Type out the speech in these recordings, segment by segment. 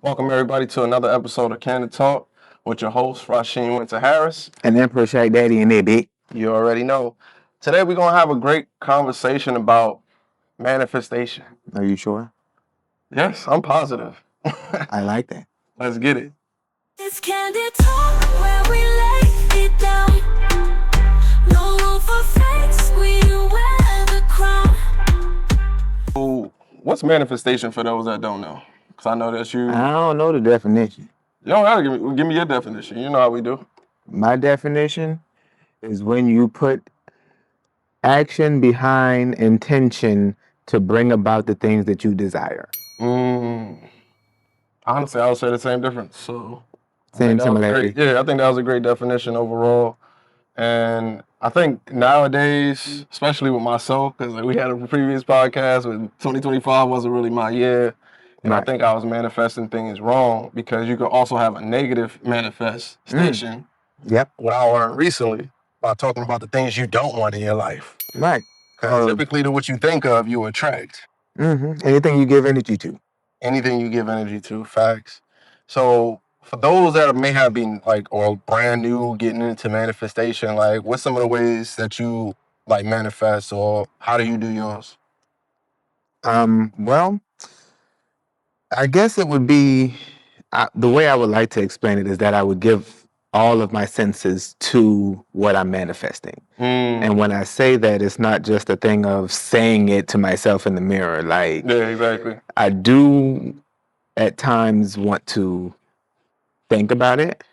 Welcome everybody to another episode of Candid Talk with your host, Rasheen Winter Harris. And Emperor Shaq Daddy in there, big. You already know. Today we're going to have a great conversation about manifestation. Are you sure? Yes, I'm positive. I like that. Let's get it. It's Candid Talk where we lay it down. No room for fakes, we wear the crown. So, what's manifestation for those that don't know? Because I know that you don't know the definition. don't gotta give me your definition. You know how we do. My definition is when you put action behind intention to bring about the things that you desire. Honestly, I would say the same difference. So, Same similarity. I think that was a great definition overall. And I think nowadays, especially with myself, because we had a previous podcast with 2025 wasn't really my year. And I Right. think I was manifesting things wrong because you could also have a negative manifestation, Yep. what I learned recently by talking about the things you don't want in your life. Right. Because typically to what you think of, you attract. Anything you give energy to. Anything you give energy to, facts. So for those that may have been like or brand new getting into manifestation, like what's some of the ways that you like manifest or how do you do yours? Well, I guess it would be the way I would like to explain it is that I would give all of my senses to what I'm manifesting. And when I say that, it's not just a thing of saying it to myself in the mirror. Like, Yeah, exactly. I do at times want to think about it,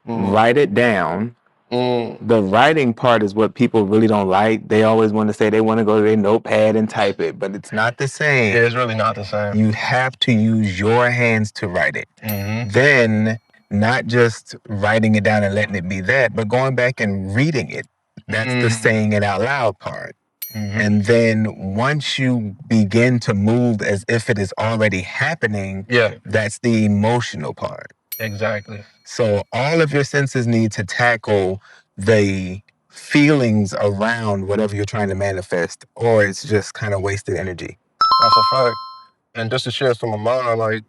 write it down. The writing part is what people really don't like. They always want to say they want to go to their notepad and type it, but it's not the same. Yeah, it's really not the same. You have to use your hands to write it. Then, not just writing it down and letting it be that, but going back and reading it. That's the saying it out loud part. And then once you begin to move as if it is already happening, Yeah, that's the emotional part. exactly. So all of your senses need to tackle the feelings around whatever you're trying to manifest, or it's just kind of wasted energy. That's a fact. And just to share some of mine, like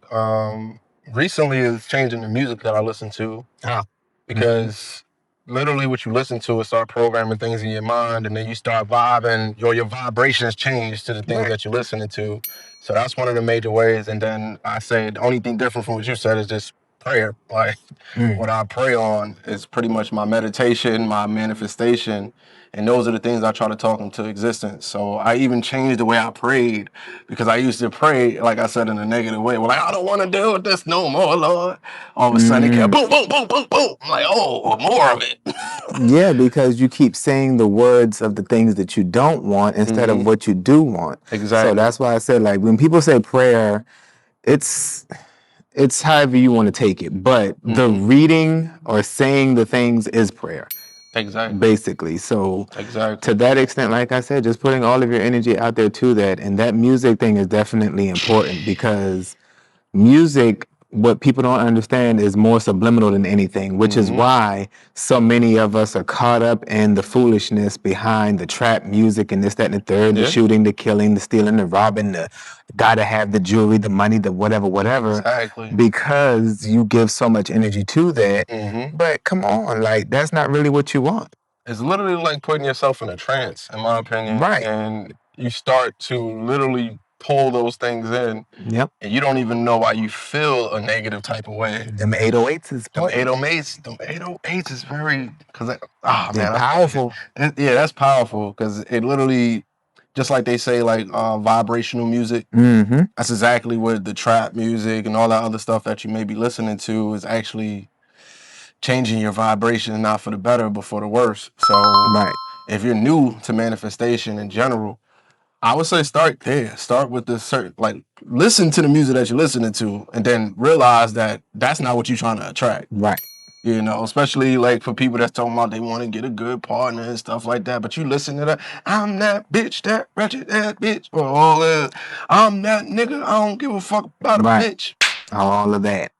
recently it's changing the music that I listen to. Because literally what you listen to is start programming things in your mind and then you start vibing, your vibrations change to the things Right. that you're listening to. So that's one of the major ways. And then I say the only thing different from what you said is just prayer. Like what I pray on is pretty much my meditation, my manifestation. And those are the things I try to talk into existence. So I even changed the way I prayed because I used to pray, like I said, in a negative way. Well, like, I don't want to deal with this no more, Lord. All of a sudden, it kept boom, boom, boom, boom, boom. I'm like, oh, more of it. Yeah, because you keep saying the words of the things that you don't want instead of what you do want. Exactly. So that's why I said, like, when people say prayer, it's however you want to take it. But the reading or saying the things is prayer, Exactly. basically. So Exactly. to that extent, like I said, just putting all of your energy out there to that. And that music thing is definitely important because music, what people don't understand is more subliminal than anything, which is why so many of us are caught up in the foolishness behind the trap music and this, that, and the third, the Yeah. shooting, the killing, the stealing, the robbing, the gotta have the jewelry, the money, the whatever, Exactly. because you give so much energy to that. But come on, like, that's not really what you want. It's literally like putting yourself in a trance, in my opinion. Right. And you start to literally pull those things in, Yep. and you don't even know why you feel a negative type of way. Them 808s is Them potent. 808s is very, because, They're man, powerful. yeah, that's powerful because it literally, just like they say, like vibrational music, that's exactly what the trap music and all that other stuff that you may be listening to is actually changing your vibration, not for the better, but for the worse. So Right. if you're new to manifestation in general, I would say start there. Start with the certain, like, listen to the music that you're listening to and then realize that that's not what you're trying to attract. Right. You know, especially like for people that's talking about they want to get a good partner and stuff like that. But you listen to that, I'm that bitch, that wretched ass bitch, or all that, I'm that nigga, I don't give a fuck about a Right. bitch. All of that.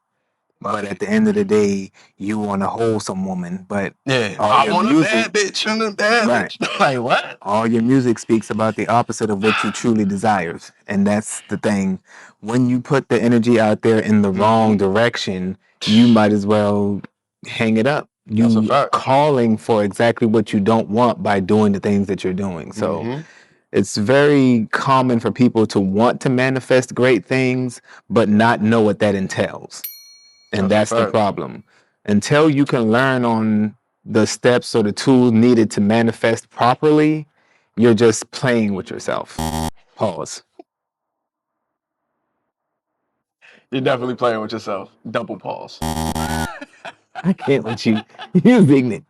But at the end of the day, you want a wholesome woman. But Yeah, all I your want a music, bad bitch and a bad right? bitch. Like what? All your music speaks about the opposite of what you truly desires, and that's the thing. When you put the energy out there in the wrong direction, you might as well hang it up. That's a You fact. calling for exactly what you don't want by doing the things that you're doing. So Mm-hmm. it's very common for people to want to manifest great things, but not know what that entails. And That's a that's the fact. problem. Until you can learn on the steps or the tools needed to manifest properly, you're just playing with yourself. Pause. You're definitely playing with yourself. Double pause. I can't let you use ignorant.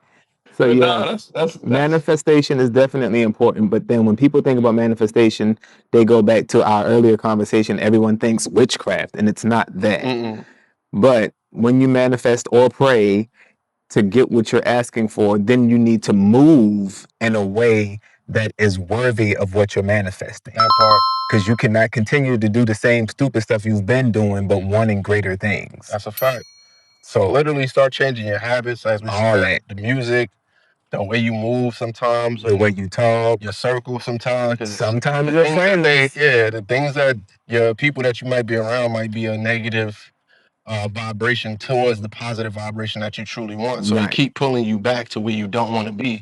So But yeah, nah, that's manifestation is definitely important. But then when people think about manifestation, they go back to our earlier conversation. Everyone thinks witchcraft, and it's not that. mm-mm. But when you manifest or pray to get what you're asking for, then you need to move in a way that is worthy of what you're manifesting. That part. Because you cannot continue to do the same stupid stuff you've been doing, but wanting greater things. That's a fact. So Literally start changing your habits, as we all said, that, the music, the way you move sometimes, the way you talk, your circle sometimes. 'Cause sometimes the your things that friends. the things that your people that you might be around might be a negative vibration towards the positive vibration that you truly want. So they Right. keep pulling you back to where you don't want to be.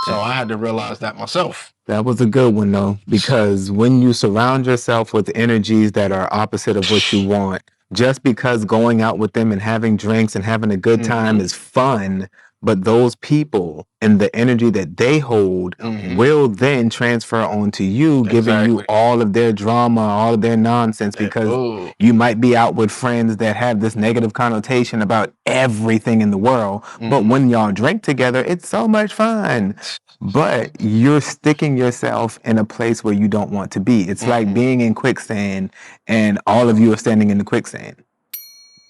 So I had to realize that myself. That was a good one though, because when you surround yourself with energies that are opposite of what you want, just because going out with them and having drinks and having a good time is fun, but those people and the energy that they hold will then transfer onto you, giving you Exactly. all of their drama, all of their nonsense, because Ooh. you might be out with friends that have this negative connotation about everything in the world. But when y'all drink together, it's so much fun. But you're sticking yourself in a place where you don't want to be. It's like being in quicksand and all of you are standing in the quicksand.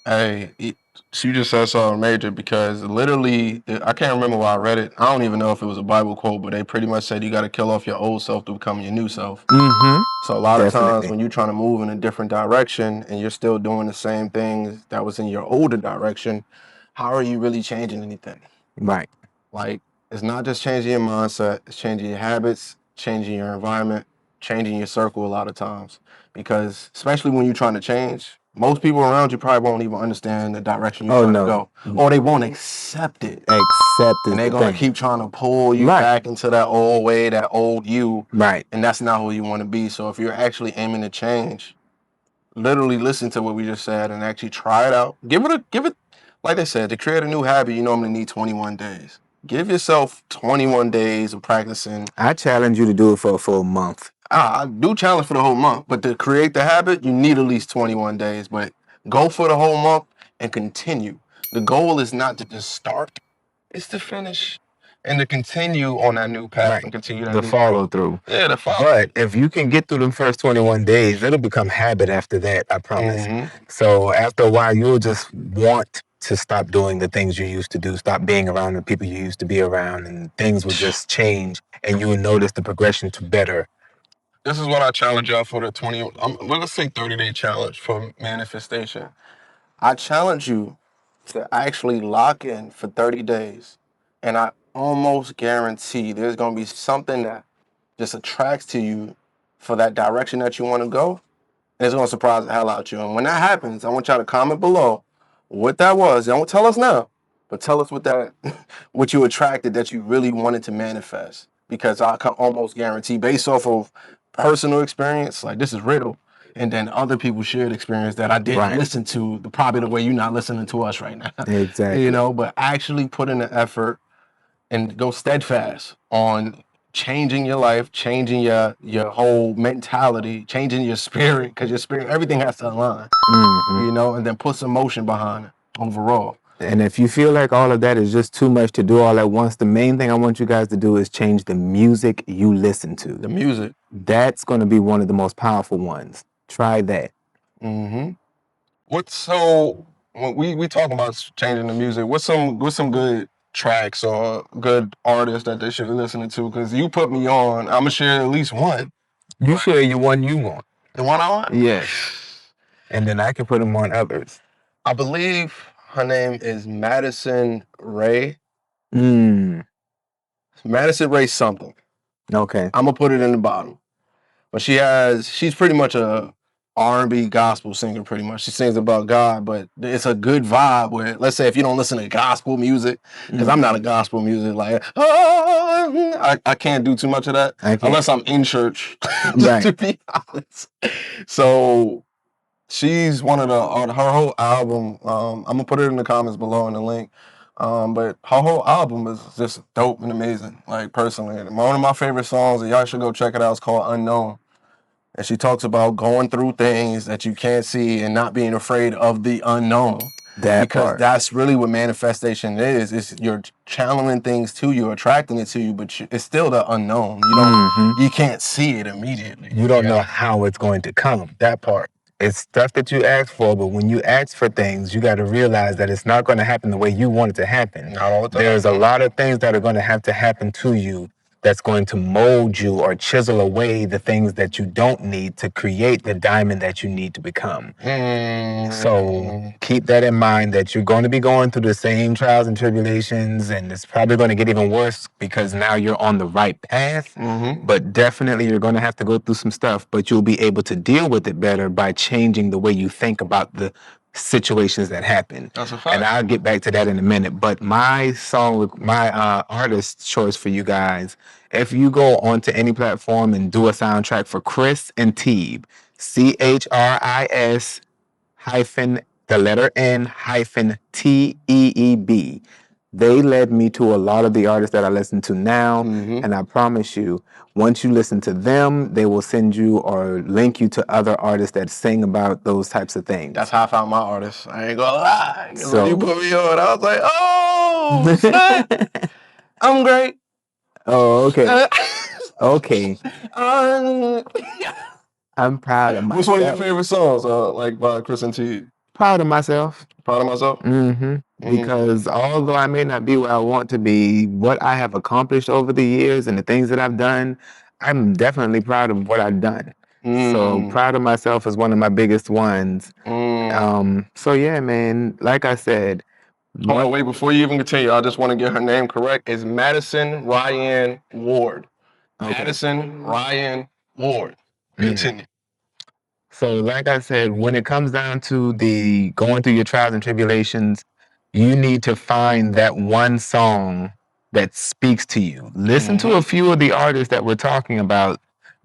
Hey, so you just said something major because literally, I can't remember where I read it. I don't even know if it was a Bible quote, but they pretty much said you got to kill off your old self to become your new self. So a lot of times when you're trying to move in a different direction and you're still doing the same things that was in your older direction, how are you really changing anything? Right. Like, it's not just changing your mindset, it's changing your habits, changing your environment, changing your circle a lot of times. Because especially when you're trying to change, most people around you probably won't even understand the direction you're trying to go. Or they won't accept it. Accept it. And they're gonna keep trying to pull you back into that old way, that old you. Right. And that's not who you want to be. So if you're actually aiming to change, literally listen to what we just said and actually try it out. Give it, like they said, to create a new habit, you normally need 21 days. Give yourself 21 days of practicing. I challenge you to do it for a full month. I do challenge for the whole month, but to create the habit, you need at least 21 days. But go for the whole month and continue. The goal is not to just start, it's to finish and to continue on that new path and continue that the new follow through. Yeah, the follow. But if you can get through the first 21 days, it'll become habit after that, I promise. So after a while, you'll just want to stop doing the things you used to do, stop being around the people you used to be around, and things will just change, and you will notice the progression to better. This is what I challenge y'all for the 20, well, let's say 30-day challenge for manifestation. I challenge you to actually lock in for 30 days. And I almost guarantee there's going to be something that just attracts to you for that direction that you want to go. And it's going to surprise the hell out of you. And when that happens, I want y'all to comment below what that was. Don't tell us now, but tell us what you attracted that you really wanted to manifest. Because I can almost guarantee, based off of personal experience, like this is riddle, and then other people shared experience that I didn't listen to, probably the way you're not listening to us right now. Exactly. You know, but actually put in the effort and go steadfast on changing your life, changing your whole mentality, changing your spirit, because your spirit, everything has to align, you know, and then put some motion behind it overall. And if you feel like all of that is just too much to do all at once, the main thing I want you guys to do is change the music you listen to. The music. That's going to be one of the most powerful ones. Try that. So when we talk about changing the music, what's some good tracks or good artists that they should be listening to? Because you put me on, I'm gonna share at least one. You share your one you want. The one I want? Yes. And then I can put them on others. I believe Her name is Madison Ray. Mm. Madison Ray something. Okay. I'm gonna put it in the bottom. But she's pretty much a R&B gospel singer. Pretty much, she sings about God, but it's a good vibe. Where, let's say, if you don't listen to gospel music, because I'm not a gospel music like, I can't do too much of that unless I'm in church. Right. To be honest, so she's one of her whole album. I'm gonna put it in the comments below in the link. But her whole album is just dope and amazing. Like, personally, one of my favorite songs, and y'all should go check it out, is called Unknown. And she talks about going through things that you can't see and not being afraid of the unknown. Because that's really what manifestation is. It's you're channeling things to you, attracting it to you, but it's still the unknown. You can't see it immediately. You don't know how it's going to come. That part. It's stuff that you ask for, but when you ask for things, you got to realize that it's not going to happen the way you want it to happen. Not all the time. There's a lot of things that are going to have to happen to you that's going to mold you or chisel away the things that you don't need to create the diamond that you need to become. So keep that in mind, that you're going to be going through the same trials and tribulations, and it's probably going to get even worse because now you're on the right path. But definitely you're going to have to go through some stuff, but you'll be able to deal with it better by changing the way you think about the situations that happen. That's a fact. And I'll get back to that in a minute. But my song, my artist choice for you guys, if you go onto any platform and do a soundtrack for Chris and Teeb, CHRIS hyphen the letter N hyphen TEEB. They led me to a lot of the artists that I listen to now. And I promise you, once you listen to them, they will send you or link you to other artists that sing about those types of things. That's how I found my artists. I ain't gonna lie. So, when you put me on, I was like, oh, snap. I'm great. Oh, okay. Okay. I'm proud of myself. What's one of your favorite songs, like by Chris and T? Proud of myself. Proud of myself? Because although I may not be where I want to be, what I have accomplished over the years and the things that I've done, I'm definitely proud of what I've done. So proud of myself is one of my biggest ones. So yeah, man, like I said. Hold on, wait, before you even continue, I just want to get her name correct. It's Madison Ryan Ward. Okay. Madison Ryan Ward. Continue. So like I said, when it comes down to the going through your trials and tribulations, you need to find that one song that speaks to you. Listen to a few of the artists that we're talking about.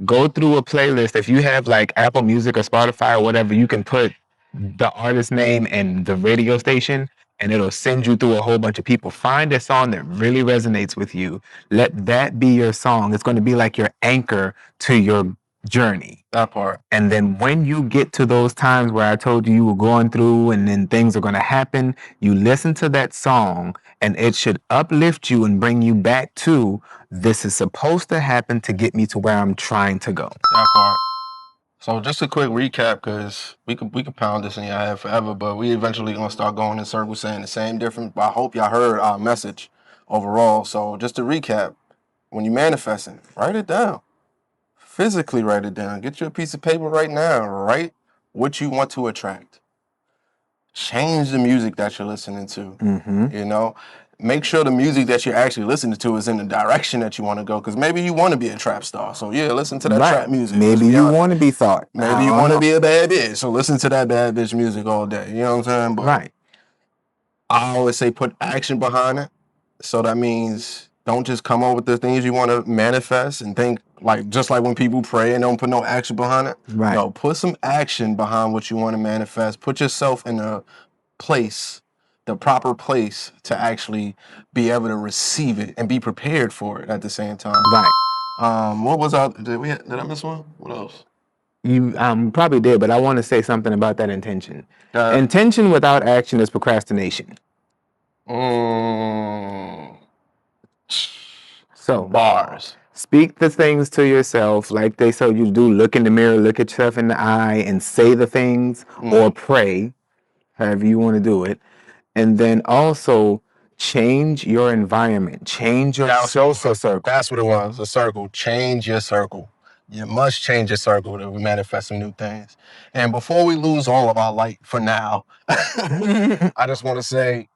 Go through a playlist. If you have like Apple Music or Spotify or whatever, you can put the artist name and the radio station, and it'll send you through a whole bunch of people. Find a song that really resonates with you. Let that be your song. It's going to be like your anchor to your journey. That part. And then when you get to those times where I told you were going through and then things are going to happen, you listen to that song and it should uplift you and bring you back to, this is supposed to happen to get me to where I'm trying to go. That part. So just a quick recap, because we could pound this in your head forever, but we eventually gonna start going in circles saying the same different. But I hope y'all heard our message overall. So just to recap, when you manifesting, write it down. Physically write it down. Get you a piece of paper right now. Write what you want to attract. Change the music that you're listening to. You know, make sure the music that you're actually listening to is in the direction that you want to go. Because maybe you want to be a trap star. So yeah, listen to that trap music. Maybe you want to be thought. Maybe you want to be a bad bitch. So listen to that bad bitch music all day. You know what I'm saying? But I always say put action behind it. So that means don't just come up with the things you want to manifest and think like, just like when people pray and don't put no action behind it. No, put some action behind what you want to manifest. Put yourself in a place, the proper place to actually be able to receive it and be prepared for it at the same time. What was did I miss one? What else? You probably did, but I want to say something about that intention. Intention without action is procrastination. So bars. Speak the things to yourself like they tell you to do. Look in the mirror, look at yourself in the eye and say the things or pray, however you want to do it. And then also change your environment. Change your social circle. That's what it was, a circle. Change your circle. You must change your circle to manifest some new things. And before we lose all of our light for now, I just want to say,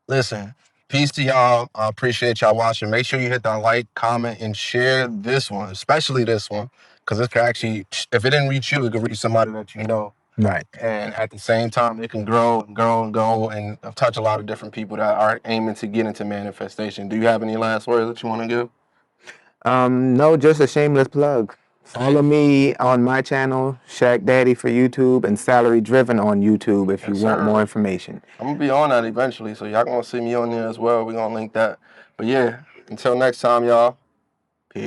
listen, peace to y'all. I appreciate y'all watching. Make sure you hit that like, comment, and share this one, especially this one, because it could actually, if it didn't reach you, it could reach somebody that you know. Right. And at the same time, it can grow and grow and go and touch a lot of different people that are aiming to get into manifestation. Do you have any last words that you want to give? No, just a shameless plug. Follow me on my channel, Shaq Daddy for YouTube, and Salary Driven on YouTube if you Yes, want sir. more information. I'm gonna be on that eventually, so y'all gonna see me on there as well. We're gonna link that. But yeah, until next time, y'all. Peace.